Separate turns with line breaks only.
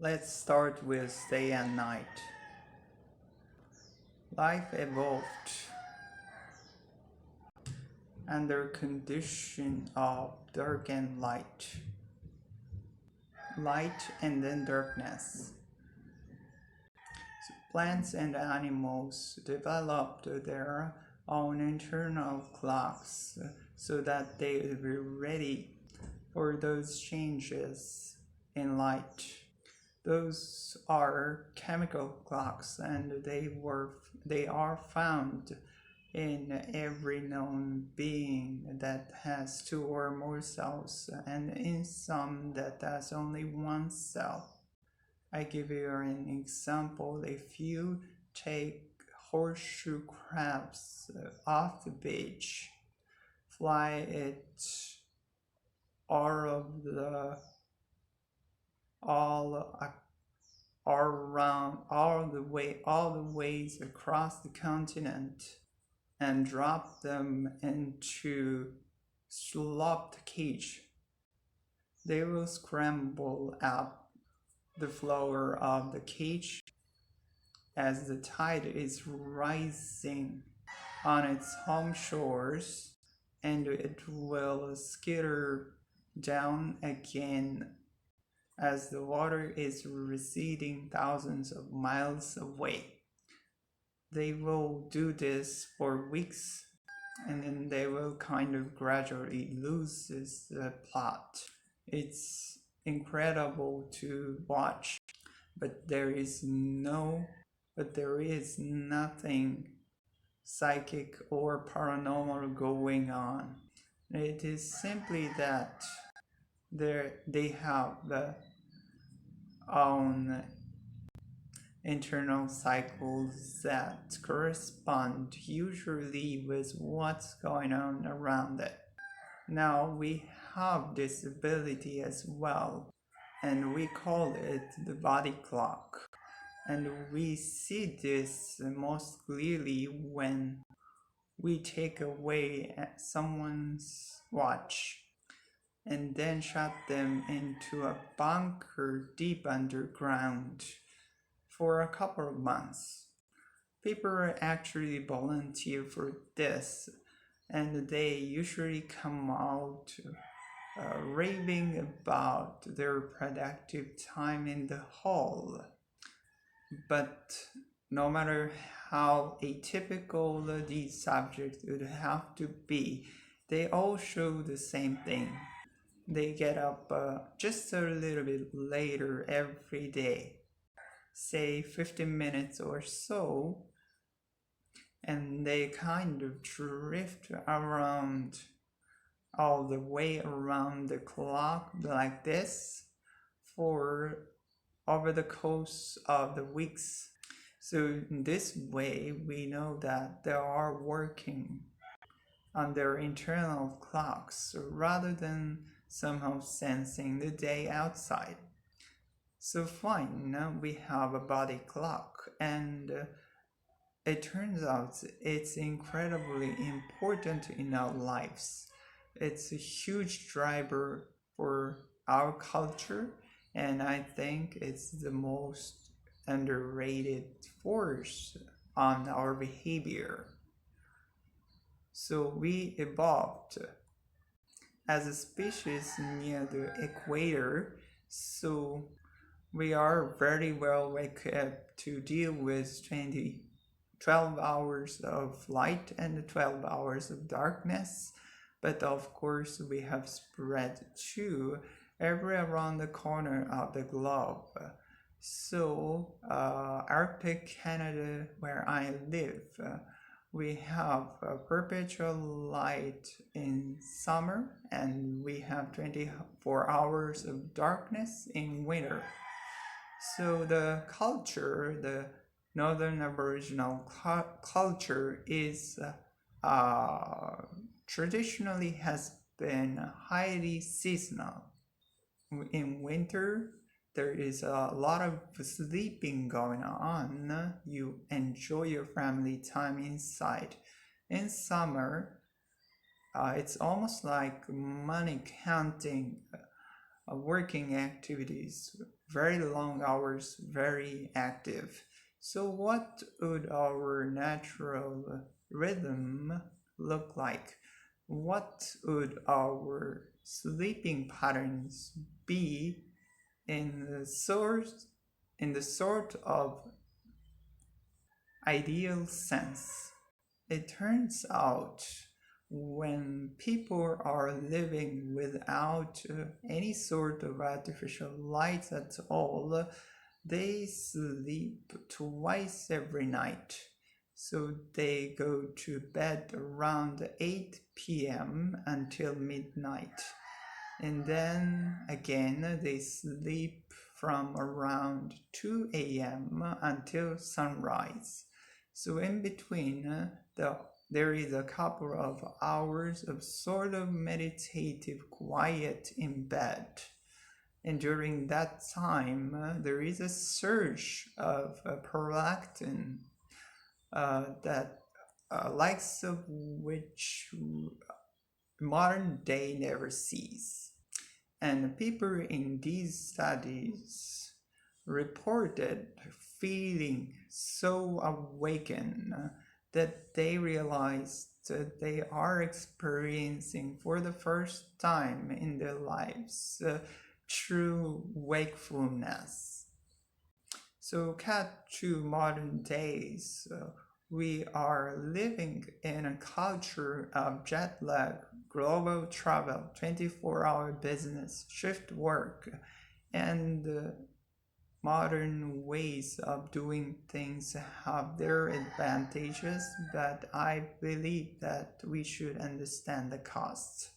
Let's start with day and night. Life evolved under condition of dark and light and then darkness. So plants and animals developed their own internal clocks so that they would be ready for those changes in light. Those are chemical clocks, and they are found in every known being that has two or more cells, and in some that has only one cell. I give you an example. If you take horseshoe crabs off the beach, fly it all around all the ways across the continent and drop them into sloped cage. They will scramble up the floor of the cage as the tide is rising on its home shores, and it will skitter down again as the water is receding thousands of miles away. They will do this for weeks, and then they will kind of gradually lose the plot. It's incredible to watch, but there is nothing psychic or paranormal going on. It is simply that they have their own internal cycles that correspond usually with what's going on around it. Now we have this ability as well, and we call it the body clock. And we see this most clearly when we take away someone's watch and then shut them into a bunker deep underground for a couple of months. People actually volunteer for this, and they usually come out raving about their productive time in the hall. But no matter how atypical these subjects would have to be, they all show the same thing. They get up just a little bit later every day, say 15 minutes or so, and they kind of drift around all the way around the clock like this for over the course of the weeks. So in this way, we know that they are working on their internal clocks rather than somehow sensing the day outside. So fine, now we have a body clock, and it turns out it's incredibly important in our lives. It's a huge driver for our culture, and I think it's the most underrated force on our behavior. So we evolved as a species near the equator, so we are very well equipped to deal with 12 hours of light and 12 hours of darkness. But of course, we have spread to around the corner of the globe. So, Arctic Canada, where I live, we have perpetual light in summer, and we have 24 hours of darkness in winter. So the culture, the Northern Aboriginal culture is traditionally has been highly seasonal. In winter, there is a lot of sleeping going on. You enjoy your family time inside. In summer, it's almost like money counting working activities, very long hours, very active. So, what would our natural rhythm look like? What would our sleeping patterns be in the sort of ideal sense? It turns out when people are living without any sort of artificial light at all, they sleep twice every night. So they go to bed around 8 p.m. until midnight. And then again, they sleep from around 2 a.m. until sunrise. So in between, there is a couple of hours of sort of meditative quiet in bed. And during that time, there is a surge of prolactin that likes of which modern day never sees. And people in these studies reported feeling so awakened that they realized that they are experiencing for the first time in their lives true wakefulness. So cut to modern days, we are living in a culture of jet lag, global travel, 24-hour business, shift work, and modern ways of doing things have their advantages, but I believe that we should understand the costs.